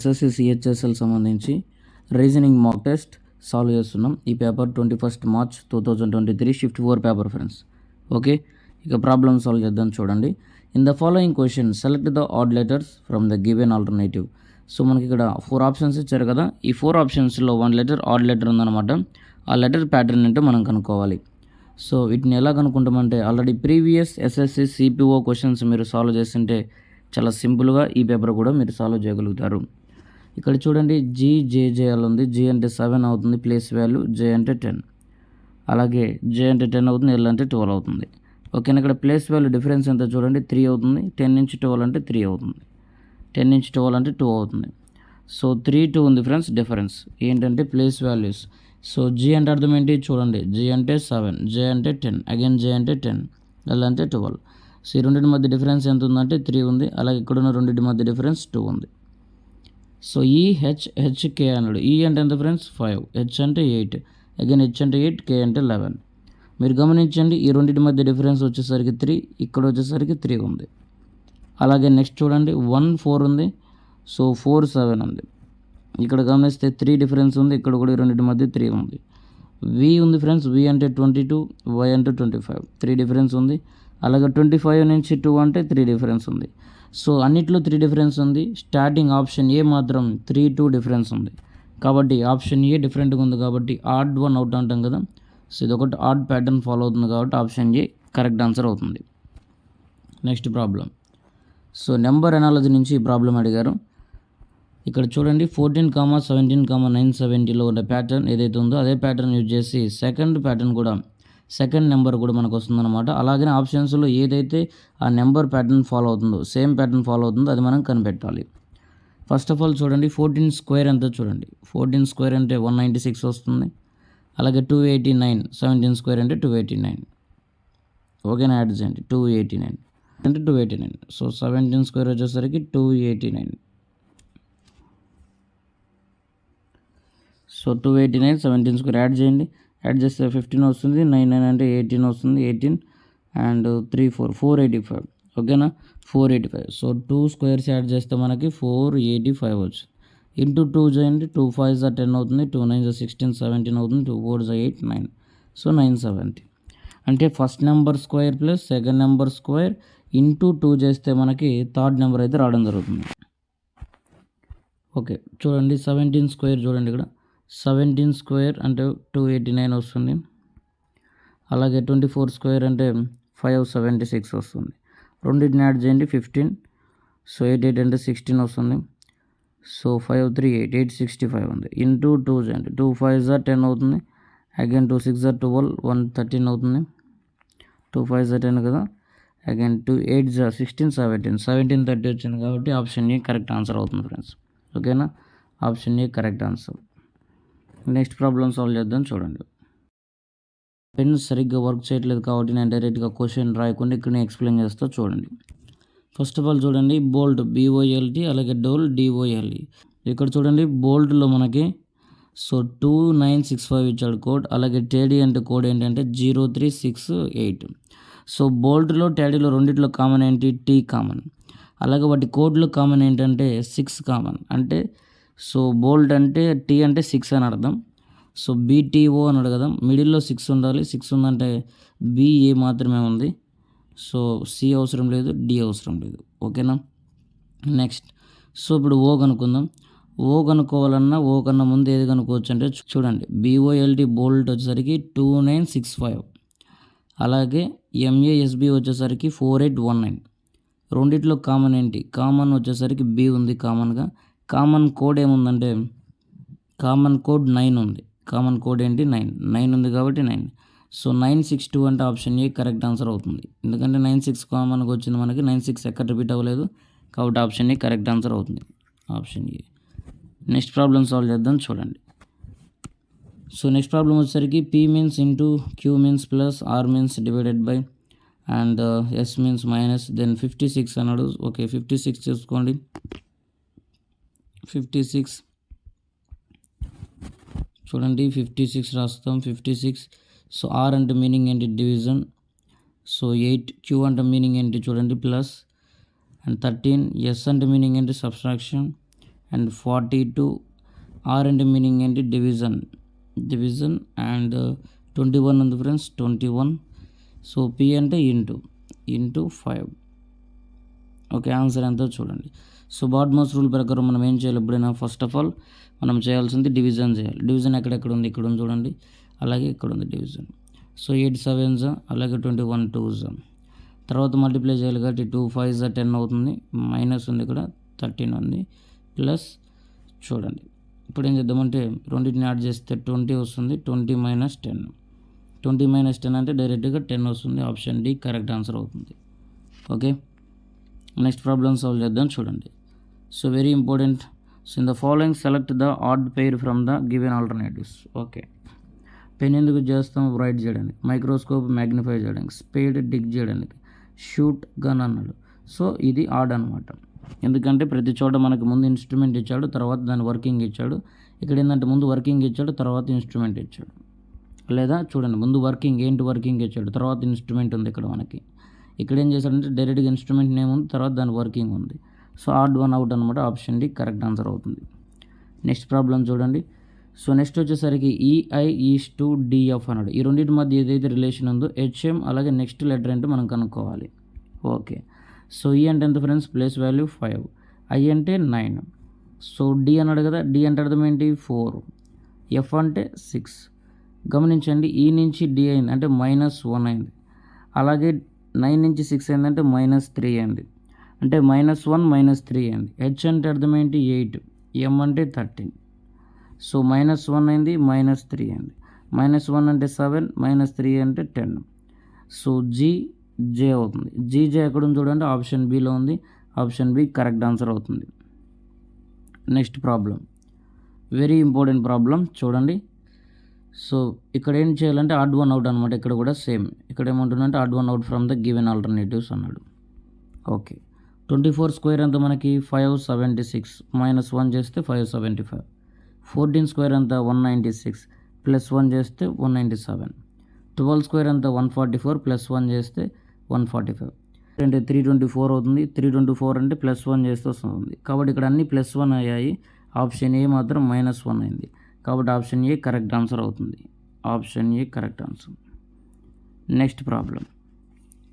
SSC CHSL సంబంధించి reasoning mock test solve చేస్తున్నాం. ఈ paper 21 March 2023 shift 4 paper friends. Okay, ఇక ప్రాబ్లమ్ సాల్వ్ చేద్దాం. చూడండి, in the following question select the odd letters from the given alternative. So మనకి ఇక్కడ 4 options ఇచ్చారు కదా, ఈ 4 ఆప్షన్స్లో 1 లెటర్ ఆడ్ లెటర్ ఉందన్నమాట. ఆ లెటర్ ప్యాటర్న్ ఏంటో మనం కనుక్కోవాలి. సో వీటిని ఎలా కనుక్కుంటామంటే, already previous SSC CPO questions మీరు సాల్వ్ చేస్తుంటే చాలా సింపుల్గా ఈ పేపర్ కూడా మీరు సాల్వ్ చేయగలుగుతారు. ఇక్కడ చూడండి, జీజేజేఎల్ ఉంది. జీ అంటే 7 అవుతుంది ప్లేస్ వాల్యూ, జే అంటే 10, అలాగే జే అంటే 10 అవుతుంది, ఎల్ అంటే 12 అవుతుంది. ఓకేనా, ఇక్కడ ప్లేస్ వాల్యూ డిఫరెన్స్ ఎంత చూడండి, 3 అవుతుంది. 10 నుంచి 12 అంటే 3 అవుతుంది, 10 నుంచి 12 అంటే 2 అవుతుంది. సో 3, 2 ఉంది ఫ్రెండ్స్ డిఫరెన్స్ ఏంటంటే ప్లేస్ వాల్యూస్. సో జీ అంటే అర్థం ఏంటి చూడండి, జీ అంటే 7, జే అంటే 10, అగైన్ జే అంటే 10, ఎల్ అంటే 12. సో ఈ రెండింటి మధ్య డిఫరెన్స్ ఎంత ఉందంటే 3 ఉంది, అలాగే ఇక్కడ ఉన్న రెండింటి మధ్య డిఫరెన్స్ 2 ఉంది. సో ఈ హెచ్కే అన్నాడు. ఈ అంటే ఎంత ఫ్రెండ్స్ 5, హెచ్ అంటే 8, అగైన్ హెచ్ అంటే 8, కే అంటే 11. మీరు గమనించండి, ఈ రెండింటి మధ్య డిఫరెన్స్ వచ్చేసరికి 3, ఇక్కడ వచ్చేసరికి 3 ఉంది. అలాగే నెక్స్ట్ చూడండి, 1, 4 ఉంది. సో 4, 7 ఉంది. ఇక్కడ గమనిస్తే 3 డిఫరెన్స్ ఉంది, ఇక్కడ కూడా ఈ రెండింటి మధ్య 3 ఉంది. వి ఉంది ఫ్రెండ్స్, వి అంటే 22, వై అంటే 25, 3 డిఫరెన్స్ ఉంది. అలాగే 25 నుంచి 2 అంటే 3 డిఫరెన్స్ ఉంది. సో అన్నిట్లో 3 డిఫరెన్స్ ఉంది. స్టార్టింగ్ ఆప్షన్ ఏ మాత్రం 3, 2 డిఫరెన్స్ ఉంది. కాబట్టి ఆప్షన్ ఏ డిఫరెంట్గా ఉంది కాబట్టి ఆడ్ 1 అవుట్ అంటాం కదా. సో ఇది ఒకటి ఆడ్ ప్యాటర్న్ ఫాలో అవుతుంది కాబట్టి ఆప్షన్ ఏ కరెక్ట్ ఆన్సర్ అవుతుంది. Next problem. So number analogy నుంచి ఈ ప్రాబ్లం అడిగారు. ఇక్కడ చూడండి, 14, 17, 970లో ఉన్న ప్యాటర్న్ ఏదైతే ఉందో అదే ప్యాటర్న్ యూజ్ చేసి సెకండ్ నెంబర్ కూడా మనకు వస్తుందన్నమాట. అలాగే ఆప్షన్స్లో ఏదైతే ఆ నెంబర్ ప్యాటర్న్ ఫాలో అవుతుందో, సేమ్ ప్యాటర్న్ ఫాలో అవుతుందో అది మనం కనిపెట్టాలి. ఫస్ట్ ఆఫ్ ఆల్ చూడండి, 14 స్క్వేర్ ఎంత చూడండి. 14 స్క్వేర్ అంటే 196 వస్తుంది. అలాగే 289, 17 స్క్వేర్ అంటే 289. ఓకేనా, యాడ్ చేయండి. 289 అంటే 289. సో 17 స్క్వేర్ వచ్చేసరికి 289. సో 289, 17 స్క్వేర్ యాడ్ చేయండి. యాడ్ చేస్తే 15 వస్తుంది. 9 అంటే 18 వస్తుంది. 18 అండ్ 3, 4, 485. ఓకేనా, 485. సో 2 స్క్వేర్స్ యాడ్ చేస్తే మనకి 485 వచ్చింది. ఇంటూ 2 చేయండి. 2 5s 10 అవుతుంది. 2 9s 16, 17 అవుతుంది. 2 4s 8, 9. సో 970 అంటే first number square plus second number square into 2 చేస్తే మనకి థర్డ్ నెంబర్ అయితే రావడం జరుగుతుంది. ఓకే చూడండి, 17 స్క్వేర్ చూడండి, ఇక్కడ 17 స్క్వేర్ అంటే 289 వస్తుంది. అలాగే 24 స్క్వేర్ అంటే 576 వస్తుంది. రెండింటిని యాడ్ చేయండి, 15. సో 88 అంటే 16 వస్తుంది. సో 538, 865 ఉంది. ఇంటూ 2 చేయండి. 2 5s 10 అవుతుంది. అగైన్ 2 6s 12, 113 అవుతుంది. 2 5s 10 కదా. అగైన్ 2 8s 16, 17 30 వచ్చింది కాబట్టి ఆప్షన్ ఏ కరెక్ట్ ఆన్సర్ అవుతుంది ఫ్రెండ్స్. ఓకేనా, option A correct answer. Next problem solve చేద్దాం. చూడండి, పెన్ సరిగ్గా వర్క్ చేయట్లేదు కాబట్టి నేను డైరెక్ట్గా క్వశ్చన్ రాయకుండా ఇక్కడ నేను ఎక్స్ప్లెయిన్ చేస్తా. చూడండి, ఫస్ట్ ఆఫ్ ఆల్ చూడండి, బోల్డ్ BOLT, అలాగే డోల్ DOLE. ఇక్కడ చూడండి, బోల్డ్లో మనకి సో 2965 ఇచ్చాడు కోడ్. అలాగే టేడీ అంటే కోడ్ ఏంటంటే 0368. సో బోల్డ్లో టేడీలో రెండిట్లో కామన్ ఏంటి, T కామన్. అలాగే వాటి కోడ్లో కామన్ ఏంటంటే 6 కామన్. అంటే సో బోల్డ్ అంటే T అంటే 6 అని అర్థం. సో BTO అని అడగదాం, మిడిల్లో 6 ఉండాలి. 6 ఉందంటే BA మాత్రమే ఉంది. సో C అవసరం లేదు, D అవసరం లేదు. ఓకేనా, నెక్స్ట్. సో ఇప్పుడు O కనుక్కుందాం. O కనుక్కోవాలన్నా O కన్నా ముందు ఏది కనుక్కోవచ్చు అంటే చూడండి, BOLT బోల్ట్ వచ్చేసరికి 2965. అలాగే MASB వచ్చేసరికి 4819. రెండిట్లో కామన్ ఏంటి, కామన్ వచ్చేసరికి B ఉంది కామన్గా. కామన్ కోడ్ ఏముందంటే కామన్ కోడ్ 9 ఉంది. కామన్ కోడ్ ఏంటి 9 ఉంది కాబట్టి 9. సో 962 అంటే ఆప్షన్ ఏ కరెక్ట్ ఆన్సర్ అవుతుంది. ఎందుకంటే 96 కామన్గా వచ్చింది మనకి, 96 ఎక్కడ రిపీట్ అవ్వలేదు కాబట్టి ఆప్షన్ ఏ కరెక్ట్ ఆన్సర్ అవుతుంది, option A. Next problem solve చేద్దాం. చూడండి, సో నెక్స్ట్ ప్రాబ్లం వచ్చేసరికి P means into Q means plus R means divided by and S means minus then 56 అన్నాడు. ఓకే 56 చూసుకోండి, 56 చూడండి, 56 రాస్తాం. 56. సో R అంటే మీనింగ్ ఏంటి, డివిజన్. సో 8. Q అంటే మీనింగ్ ఏంటి చూడండి, ప్లస్. అండ్ 13. S అంటే మీనింగ్ ఏంటి, సబ్స్ట్రాక్షన్. అండ్ 42 ఆర్ అంటే మీనింగ్ ఏంటి డివిజన్ అండ్ 21 ఉంది ఫ్రెండ్స్ 21. సో పి అంటే ఇంటూ 5. ఓకే, ఆన్సర్ ఎంతో చూడండి. సో బాడ్మోస్ రూల్ ప్రకారం మనం ఏం చేయాలి? ఎప్పుడైనా ఫస్ట్ ఆఫ్ ఆల్ మనం చేయాల్సింది డివిజన్ చేయాలి. డివిజన్ ఎక్కడెక్కడ ఉంది? ఇక్కడ ఉంది చూడండి, అలాగే ఇక్కడ ఉంది డివిజన్. సో 8 7s అలాగే 21 2s. తర్వాత మల్టిప్లై చేయాలి కాబట్టి 2 5s 10 అవుతుంది. మైనస్ ఉంది ఇక్కడ 13 ఉంది, ప్లస్ చూడండి. ఇప్పుడు ఏం చేద్దామంటే రెండింటిని యాడ్ చేస్తే 20 వస్తుంది. 20 మైనస్ 10, 20 మైనస్ 10 అంటే డైరెక్ట్గా 10 వస్తుంది. ఆప్షన్ డి కరెక్ట్ ఆన్సర్ అవుతుంది. ఓకే, నెక్స్ట్ ప్రాబ్లమ్ సాల్వ్ చేద్దాం చూడండి. So very important. So in the following select the odd pair from the given alternatives. Okay, pen ఎందుకు చేస్తాం? రైట్ చేయడానికి, మైక్రోస్కోప్ మ్యాగ్నిఫై చేయడానికి, స్పేడ్ డిగ్ చేయడానికి, షూట్ గన్ అన్నాడు. So ఇది ఆడ్ అనమాట. ఎందుకంటే ప్రతి చోట మనకు ముందు ఇన్స్ట్రుమెంట్ ఇచ్చాడు, తర్వాత దాని వర్కింగ్ ఇచ్చాడు. ఇక్కడ ఏంటంటే ముందు వర్కింగ్ ఇచ్చాడు, తర్వాత ఇన్స్ట్రుమెంట్ ఇచ్చాడు. లేదా చూడండి, ముందు వర్కింగ్ ఇచ్చాడు, తర్వాత ఇన్స్ట్రుమెంట్ ఉంది ఇక్కడ మనకి. ఇక్కడ ఏం చేశాడంటే డైరెక్ట్గా ఇన్స్ట్రుమెంట్ నేమ్ ఉంది, తర్వాత దాని వర్కింగ్ ఉంది. సో ఆడ్ 1 అవుట్ అనమాట. ఆప్షన్ డి కరెక్ట్ ఆన్సర్ అవుతుంది. నెక్స్ట్ ప్రాబ్లం చూడండి. సో నెక్స్ట్ వచ్చేసరికి ఈఐ ఈస్ టు డిఎఫ్ అన్నాడు. ఈ రెండింటి మధ్య ఏదైతే రిలేషన్ ఉందో హెచ్ఎం, అలాగే నెక్స్ట్ లెటర్ ఏంటో మనం కనుక్కోవాలి. ఓకే, సో ఈ అంటే ఎంత ఫ్రెండ్స్? ప్లేస్ వాల్యూ 5, ఐ అంటే 9. సో డి అన్నాడు కదా, డి అంటే అర్థం ఏంటి? 4, ఎఫ్ అంటే 6. గమనించండి, ఈ నుంచి డి అయింది అంటే -1 అయింది. అలాగే 9 నుంచి 6 అయిందంటే -3 అయింది, అంటే -1 -3 అయింది. హెచ్ అంటే అర్థం ఏంటి? 8, ఎం అంటే 13. సో -1 అయింది, -3 అయింది. -1 అంటే 7, -3 అంటే 10. సో జే అవుతుంది. జే ఎక్కడ ఉంది చూడండి, ఆప్షన్ బిలో ఉంది. ఆప్షన్ బి కరెక్ట్ ఆన్సర్ అవుతుంది. Next problem, very important problem చూడండి. సో ఇక్కడ ఏం చేయాలంటే ఆడ్ 1 అవుట్ అనమాట. ఇక్కడ కూడా సేమ్. ఇక్కడ ఏమంటుందంటే odd 1 out from the given alternatives అన్నాడు. ఓకే, 24 స్క్వేర్ ఎంత మనకి? 576, -1 చేస్తే 575. 14 స్క్వేర్ ఎంత? 196, +1 చేస్తే 197. 12 స్క్వేర్ ఎంత? 144, +1 చేస్తే 145. అంటే 324 అవుతుంది. 324 అంటే +1 చేస్తే వస్తుంది. కాబట్టి ఇక్కడ అన్ని +1 అయ్యాయి. ఆప్షన్ ఏ మాత్రం -1 అయింది. కాబట్టి ఆప్షన్ ఏ కరెక్ట్ ఆన్సర్ అవుతుంది. Option A correct answer. Next problem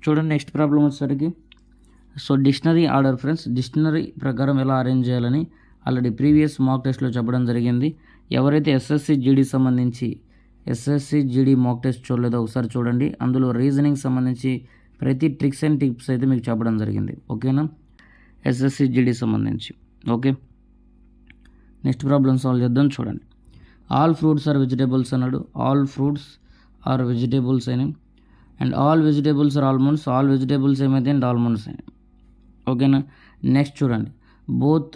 చూడండి. నెక్స్ట్ ప్రాబ్లం వచ్చేసరికి so dictionary order friends. Dictionary ప్రకారం ఎలా అరేంజ్ చేయాలని ఆల్రెడీ ప్రీవియస్ మాక్ టెస్ట్లో చెప్పడం జరిగింది. ఎవరైతే ఎస్ఎస్సి జీడీ సంబంధించి ఎస్ఎస్సి జీడీ మాక్ టెస్ట్ చూడలేదో ఒకసారి చూడండి. అందులో రీజనింగ్ సంబంధించి ప్రతి ట్రిక్స్ అండ్ టిప్స్ అయితే మీకు చెప్పడం జరిగింది. ఓకేనా, ఎస్ఎస్సి జీడీ సంబంధించి. ఓకే, నెక్స్ట్ ప్రాబ్లం సాల్వ్ చేద్దాం చూడండి. ఆల్ ఫ్రూట్స్ ఆర్ వెజిటేబుల్స్ అన్నాడు. ఆల్ ఫ్రూట్స్ ఆర్ వెజిటేబుల్స్ అయినాయి. And all vegetables are almonds. All vegetables ఏమైతే అండ్ ఆల్మండ్స్ అయినాయి. ఓకేనా, నెక్స్ట్ చూడండి. Both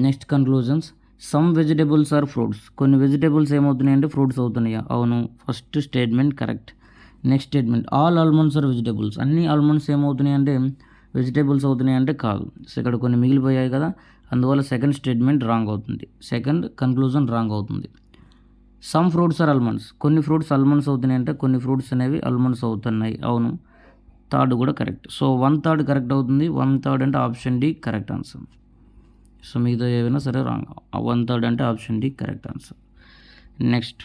next conclusions. Some vegetables are fruits. కొన్ని వెజిటేబుల్స్ ఏమవుతున్నాయి అంటే ఫ్రూట్స్ అవుతున్నాయా? అవును, first statement correct. Next statement all almonds are vegetables. అన్ని ఆల్మండ్స్ ఏమవుతున్నాయి అంటే వెజిటేబుల్స్ అవుతున్నాయి అంటే కాదు. సో ఇక్కడ కొన్ని మిగిలిపోయాయి కదా, అందువల్ల సెకండ్ స్టేట్మెంట్ రాంగ్ అవుతుంది. సెకండ్ కన్క్లూజన్ రాంగ్ అవుతుంది. Some fruits are almonds. కొన్ని ఫ్రూట్స్ ఆల్మండ్స్ అవుతున్నాయి అంటే కొన్ని ఫ్రూట్స్ అనేవి ఆల్మండ్స్ అవుతున్నాయి. అవును, థర్డ్ కూడా కరెక్ట్. సో 1/3 కరెక్ట్ అవుతుంది. 1/3 అంటే option D correct answer. So మిగతా ఏవైనా సరే రాంగ్. 1/3 అంటే option D correct answer. Next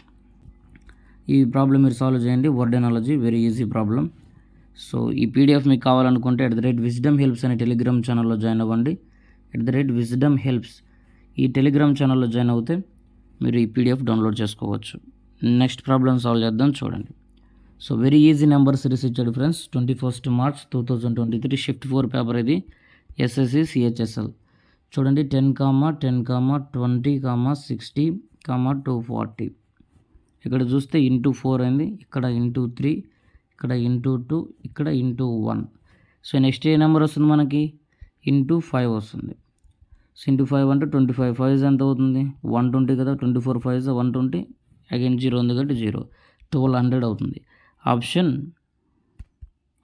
ఈ ప్రాబ్లం మీరు సాల్వ్ చేయండి. Word analogy very easy problem. So ఈ పీడిఎఫ్ మీకు కావాలనుకుంటే @wisdom helps అనే టెలిగ్రామ్ ఛానల్లో జాయిన్ అవ్వండి. @wisdom helps ఈ టెలిగ్రామ్ ఛానల్లో జాయిన్ అవుతే మీరు ఈ పీడిఎఫ్ డౌన్లోడ్ చేసుకోవచ్చు. నెక్స్ట్ ప్రాబ్లం సాల్వ్ చేద్దాం చూడండి. So very easy number series ఇచ్చాడు ఫ్రెండ్స్. 21 మార్చ్ 2023 షిఫ్ట్ 4 పేపర్ ఇది, ఎస్ఎస్సి సిహెచ్ఎస్ఎల్. చూడండి 10, 10, 20, 60, 240. ఇక్కడ చూస్తే ×4 అయింది, ఇక్కడ ×3, ఇక్కడ ×2, ఇక్కడ ×1. సో నెక్స్ట్ ఏ నెంబర్ వస్తుంది మనకి? ×5 వస్తుంది. సో ×5 అంటే 25. 5 ఎంత అవుతుంది? 120 కదా. 24 5 120, అగైన్ 0 ఉంది కాబట్టి 0, 1200 అవుతుంది.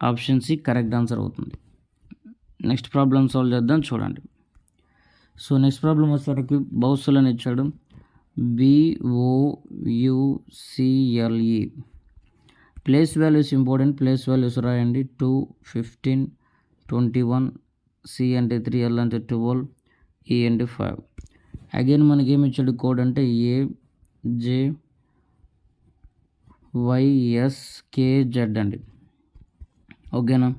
ఆప్షన్ సి కరెక్ట్ ఆన్సర్ అవుతుంది. నెక్స్ట్ ప్రాబ్లం సాల్వ్ చేద్దాం చూడండి. సో నెక్స్ట్ ప్రాబ్లం వచ్చేసరికి బౌసలని ఇచ్చాడు. BOUCLE. Place values important. Place values రాయండి. 2, 15, 21, C అంటే 3, L అంటే 12, E అంటే 5. అగైన్ మనకి ఏమి ఇచ్చాడు కోడ్ అంటే AJYSKZ అండి. ఓకేనా?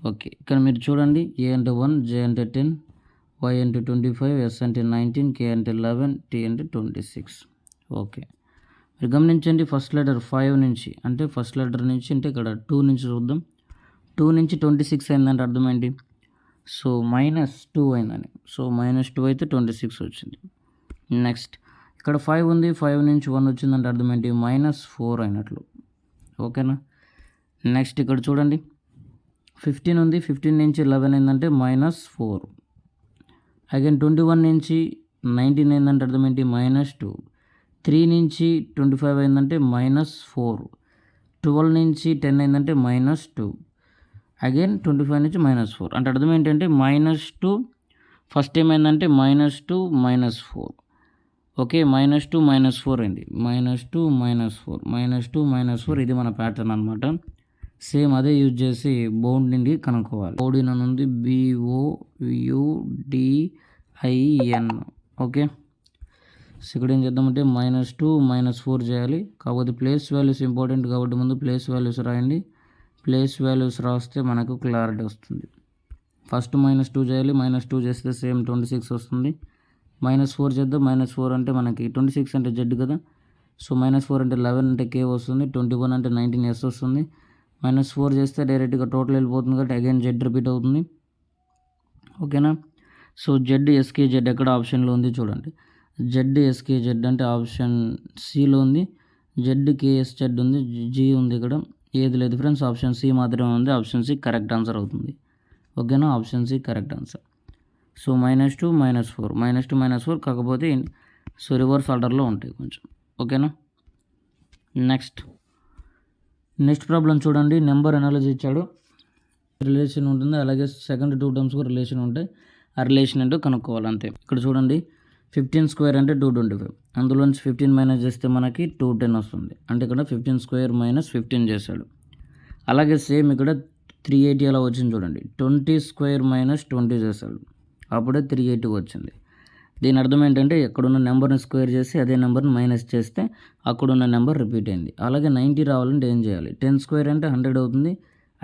ఓకే, ఇక్కడ మీరు చూడండి, A అంటే 1, J అంటే 10, Y అంటే 25, S అంటే 19, K అంటే 11, T అంటే 26. ఓకే, మీరు గమనించండి, ఫస్ట్ లెటర్ 5 నుంచి అంటే ఫస్ట్ లెటర్ నుంచి అంటే ఇక్కడ 2 నుంచి చూద్దాం. 2 నుంచి 26 అయిందంటే అర్థం ఏంటి? సో -2 అయిందని. సో -2 అయితే 26 వచ్చింది. నెక్స్ట్ ఇక్కడ 5 ఉంది, 5 నుంచి 1 వచ్చిందంటే అర్థం ఏంటి? -4 అయినట్లు. ఓకేనా? నెక్స్ట్ ఇక్కడ చూడండి, 15 ఉంది, 15 నుంచి 11 అయిందంటే -4. అగైన్ 21 నుంచి 19 అయిందంటే అర్థం ఏంటి? -2. 3 నుంచి 25 అయిందంటే -4. 12 నుంచి 10 అయిందంటే -2. అగైన్ 25 నుంచి -4 అంటే అర్థం ఏంటంటే -2 ఫస్ట్ ఏమైందంటే -2 -4. ఓకే, -2 -4 అయింది. -2 -4 -2 ఇది మన ప్యాటర్న్ అనమాట. సేమ్ అదే యూజ్ చేసి బౌండింగ్ని కనుక్కోవాలి. బౌండింగ్ అని ఉంది, BOUDIN. ఓకే, సో ఇక్కడ ఏం చేద్దామంటే -2 -4 చేయాలి. కాకపోతే ప్లేస్ వాల్యూస్ ఇంపార్టెంట్ కాబట్టి ముందు ప్లేస్ వాల్యూస్ రాయండి. ప్లేస్ వాల్యూస్ రాస్తే మనకు క్లారిటీ వస్తుంది. ఫస్ట్ -2 చేయాలి, -2 చేస్తే సేమ్ 26 వస్తుంది. -4 చేద్దాం, -4 అంటే మనకి 26 అంటే Z కదా. సో -4 అంటే 11 అంటే K వస్తుంది, 21 అంటే 19 S వస్తుంది. -4 చేస్తే డైరెక్ట్గా టోటల్ వెళ్ళిపోతుంది కాబట్టి అగైన్ Z రిపీట్ అవుతుంది. ఓకేనా? సో ZSKZ ఎక్కడ ఆప్షన్లో ఉంది చూడండి. ZSKZ అంటే ఆప్షన్ సిలో ఉంది. ZKSZ ఉంది, G ఉంది, ఇక్కడ ఏది లేదు ఫ్రెండ్స్. ఆప్షన్ సి మాత్రమే ఉంది. ఆప్షన్ సి కరెక్ట్ ఆన్సర్ అవుతుంది. ఓకేనా? Option C correct answer. So -2 -4 -2 -4 కాకపోతే సో రివర్స్ ఆర్డర్లో ఉంటాయి కొంచెం. ఓకేనా? నెక్స్ట్ ప్రాబ్లం చూడండి. నెంబర్ అనాలజీ ఇచ్చాడు, రిలేషన్ ఉంటుంది, అలాగే సెకండ్ 2 టర్మ్స్ కూడా రిలేషన్ ఉంటాయి. ఆ రిలేషన్ ఏంటో కనుక్కోవాలి అంతే. ఇక్కడ చూడండి, 15 స్క్వేర్ అంటే 225. అందులోంచి 15 మైనస్ చేస్తే మనకి 210 వస్తుంది. అంటే ఇక్కడ 15 స్క్వేర్ -15 చేశాడు. అలాగే సేమ్ ఇక్కడ 380 అలా వచ్చింది చూడండి. 20 స్క్వేర్ -20 చేశాడు, అప్పుడే 380 వచ్చింది. దీని అర్థం ఏంటంటే ఎక్కడున్న నెంబర్ని స్క్వేర్ చేసి అదే నెంబర్ని మైనస్ చేస్తే అక్కడున్న నెంబర్ రిపీట్ అయింది. అలాగే 90 రావాలంటే ఏం చేయాలి? 10 స్క్వేర్ అంటే 100 అవుతుంది.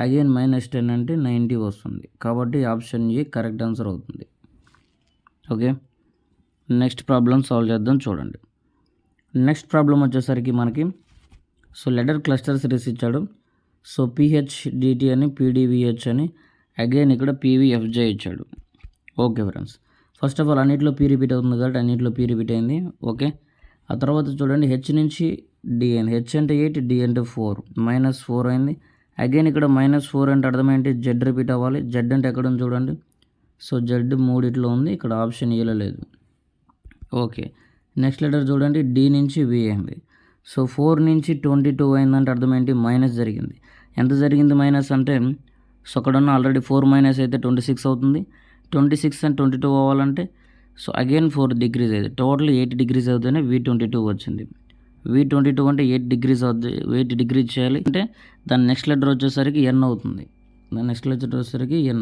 అగైన్ -10 అంటే 90 వస్తుంది. కాబట్టి ఆప్షన్ ఏ కరెక్ట్ ఆన్సర్ అవుతుంది. ఓకే, నెక్స్ట్ ప్రాబ్లం సాల్వ్ చేద్దాం చూడండి. నెక్స్ట్ ప్రాబ్లం వచ్చేసరికి మనకి సో లెటర్ క్లస్టర్ సిరీస్ ఇచ్చాడు. సో PHDT అని, PDVH అని, అగైన్ ఇక్కడ PVFJ ఇచ్చాడు. Okay friends, first of all అన్నింటిలో P రిపీట్ అవుతుంది కాబట్టి అన్నింటిలో P రిపీట్ అయింది. ఓకే, ఆ తర్వాత చూడండి H నుంచి D అయింది. H అంటే 8, D అంటే 4, -4 అయింది. అగైన్ ఇక్కడ -4 అంటే అర్థం ఏంటి? Z రిపీట్ అవ్వాలి. Z అంటే ఎక్కడ ఉంది చూడండి. సో Z 3 ఉంది, ఇక్కడ ఆప్షన్ ఏలో లేదు. ఓకే, నెక్స్ట్ లెటర్ చూడండి, D నుంచి V అయింది. సో 4 నుంచి 22 అయిందంటే అర్థం ఏంటి? మైనస్ జరిగింది. ఎంత జరిగింది మైనస్ అంటే? సో అక్కడ ఉన్న ఆల్రెడీ 4 మైనస్ అయితే 26 అవుతుంది. 26 and 22 అవ్వాలంటే సో అగైన్ 4 డిగ్రీస్ అయితే టోటల్ 8 డిగ్రీస్ అవుతేనే V22 వచ్చింది. V22 అంటే 8 డిగ్రీస్ అవుతుంది. 8 డిగ్రీస్ చేయాలి అంటే దాని నెక్స్ట్ లెటర్ వచ్చేసరికి N అవుతుంది. దాని నెక్స్ట్ లెటర్ వచ్చేసరికి N.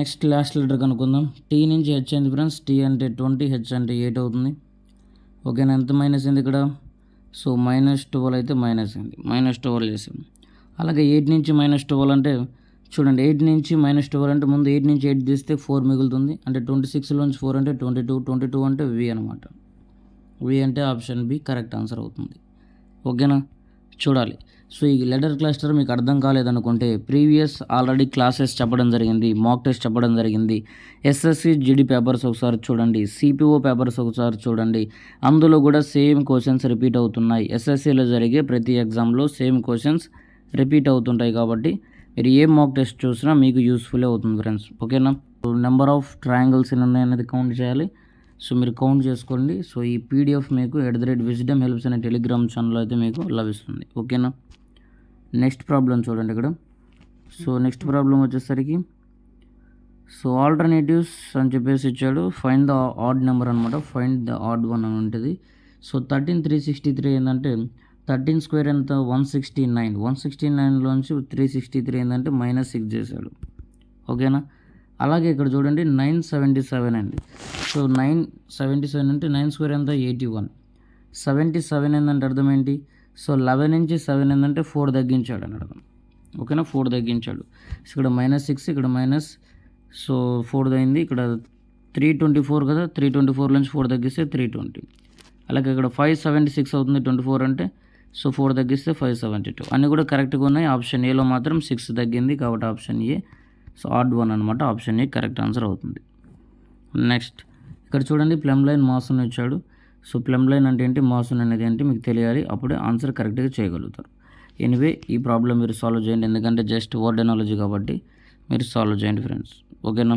నెక్స్ట్ లాస్ట్ లెటర్ కనుక్కుందాం. T నుంచి H అయింది ఫ్రెండ్స్. T అంటే 20, H అంటే 8 అవుతుంది. ఓకేనా? ఎంత మైనస్ అయింది ఇక్కడ? సో -12 అయితే మైనస్ అయింది, -12 చేసాం. అలాగే 8 నుంచి -12 అంటే చూడండి, 8 నుంచి -12 అంటే ముందు 8 నుంచి 8 తీస్తే 4 మిగులుతుంది. అంటే 26లోంచి 4 అంటే 22, 22 అంటే V అనమాట. V అంటే ఆప్షన్ బి కరెక్ట్ ఆన్సర్ అవుతుంది. ఓకేనా? చూడాలి. సో ఈ లెటర్ క్లస్టర్ మీకు అర్థం కాలేదనుకుంటే ప్రీవియస్ ఆల్రెడీ క్లాసెస్ చెప్పడం జరిగింది, మాక్ టెస్ట్ చెప్పడం జరిగింది. SSC GD పేపర్స్ ఒకసారి చూడండి, CPO పేపర్స్ ఒకసారి చూడండి. అందులో కూడా సేమ్ క్వశ్చన్స్ రిపీట్ అవుతున్నాయి. SSCలో జరిగే ప్రతి ఎగ్జామ్లో సేమ్ క్వశ్చన్స్ రిపీట్ అవుతుంటాయి కాబట్టి మీరు ఏ మాక్ టెస్ట్ చూసినా మీకు యూస్ఫుల్ అవుతుంది ఫ్రెండ్స్. ఓకేనా? నెంబర్ ఆఫ్ ట్రయాంగిల్స్ ఎన్ని ఉన్నాయనేది కౌంట్ చేయాలి. సో మీరు కౌంట్ చేసుకోండి. సో ఈ PDF మీకు @wisdom helps అనే టెలిగ్రామ్ ఛానల్ అయితే మీకు లభిస్తుంది. ఓకేనా? నెక్స్ట్ ప్రాబ్లం చూడండి ఇక్కడ. సో నెక్స్ట్ ప్రాబ్లం వచ్చేసరికి సో ఆల్టర్నేటివ్స్ అని చెప్పేసి ఇచ్చాడు. ఫైండ్ ద ఆడ్ నెంబర్ అనమాట. ఫైండ్ ద ఆడ్ వన్ అని ఉంటుంది. సో 13363 ఏంటంటే 13 స్క్వేర్ ఎంత? 169. 169లోంచి 363 ఏంటంటే -6 చేశాడు. ఓకేనా? అలాగే ఇక్కడ చూడండి 977 అండి. సో 977 అంటే 9 స్క్వేర్ ఎంత 81. 77 ఏంటంటే అర్థం ఏంటి? సో 11 నుంచి 7 ఏంటంటే 4 తగ్గించాడు అని అర్థం. ఓకేనా, 4 తగ్గించాడు. ఇక్కడ -6 ఇక్కడ మైనస్, సో 4 అయింది. ఇక్కడ 324 కదా, 324 నుంచి 4 తగ్గిస్తే 320. అలాగే ఇక్కడ 576 అవుతుంది 24 అంటే, సో 4 తగ్గిస్తే 572. అన్నీ కూడా కరెక్ట్గా ఉన్నాయి. ఆప్షన్ ఏలో మాత్రం 6 తగ్గింది కాబట్టి ఆప్షన్ ఏ, సో ఆడ్ 1 అనమాట. ఆప్షన్ ఏ కరెక్ట్ ఆన్సర్ అవుతుంది. నెక్స్ట్ ఇక్కడ చూడండి ప్లమ్ లైన్ మాసన్ ఇచ్చాడు. సో ప్లమ్ లైన్ అంటే ఏంటి, మాసన్ అనేది ఏంటి మీకు తెలియాలి, అప్పుడే ఆన్సర్ కరెక్ట్గా చేయగలుగుతారు. ఎనివే ఈ ప్రాబ్లం మీరు సాల్వ్ చేయండి, ఎందుకంటే జస్ట్ వర్డ్ ఎనాలజీ కాబట్టి మీరు సాల్వ్ చేయండి ఫ్రెండ్స్. ఓకేనా.